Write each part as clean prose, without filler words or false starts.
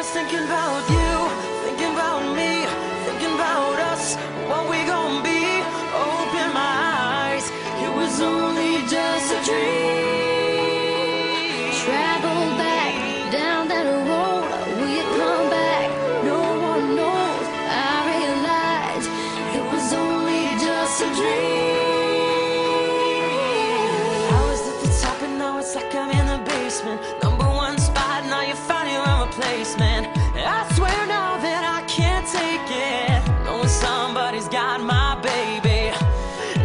was thinking about you, thinking about me, thinking about us, what we gon' be. Open my eyes, it was only just a dream. Travel back down that road, will you come back? No one knows. I realized it was only just a dream. I was at the top and now it's like I'm in the basement. Number one spot, now you found your own replacement. I swear now that I can't take it, knowing somebody's got my baby.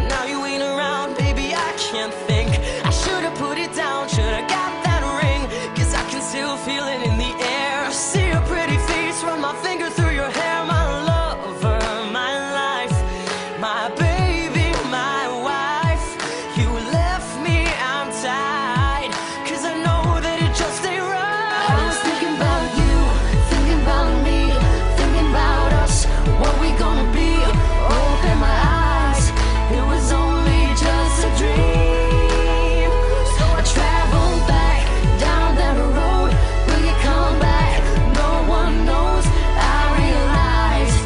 Now you ain't around, baby, I can't think. I should've put it down, should've got that ring, 'cause I can still feel it in the air. See your pretty face, run my finger through your hair. My lover, my life, my baby, my wife. You left me, I'm tied, 'cause I know that it just ain't right. I was thinking about you, thinking about me, thinking about us, what we gonna be. Open my eyes, it was only just a dream. So I traveled back down that road, will you come back? No one knows. I realized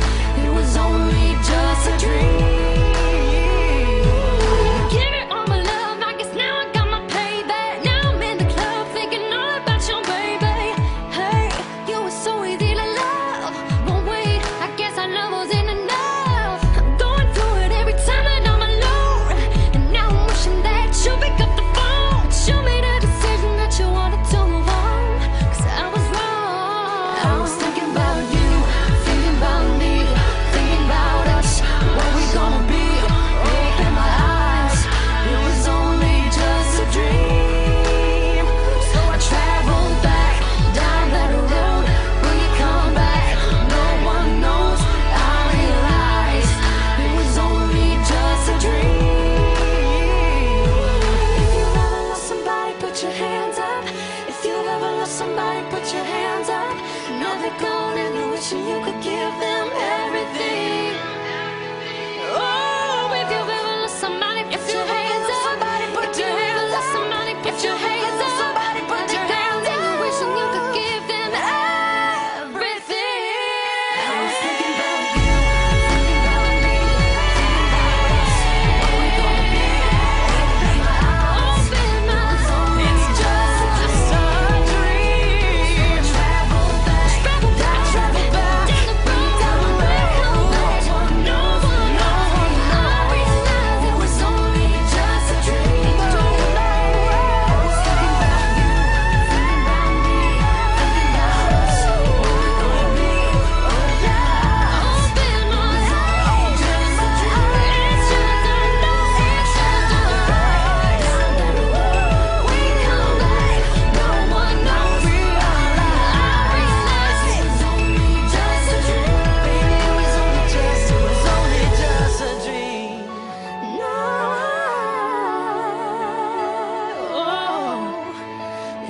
it was only just a dream. Give it all my love, I guess now I got my payback. Now I'm in the club thinking all about your baby. Hey, you were so easy to love, but wait, I guess our love wasn't enough. I'm going through it every time that I'm alone, and now I'm wishing that you pick up the phone. But you made a decision that you wanted to move on, 'cause I was wrong. I was thinking about you, thinking about me, thinking about us, what we gonna be. Open my eyes, it was only just a dream. So I traveled back down that road, will you come back? No one knows. I realized it was only just a dream. If you ever lost somebody, put your hands up. If you ever lost somebody, put your hands up. Now they're gone and you're wishing you could give them everything. Oh, if you've ever lost somebody, put your hands up. If you ever lost somebody, put your hands up. Now they're gone and you're wishing you could give them everything. I was thinking about you, thinking about me, thinking about us, what we gonna be. Open my eyes, It's just a dream. travel back down the road, no one knows. I realized it was only just a dream. I was thinking about you, thinking about me, thinking about us, what we gonna be. Oh yeah, open my eyes, it's just a dream. It's just a down that road, we come back. No one knows. I realized it was only just a dream. Baby, it was only just a dream. No,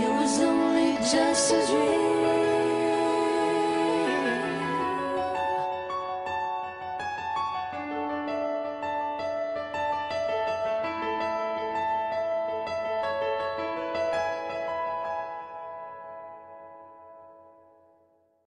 it was only just a dream.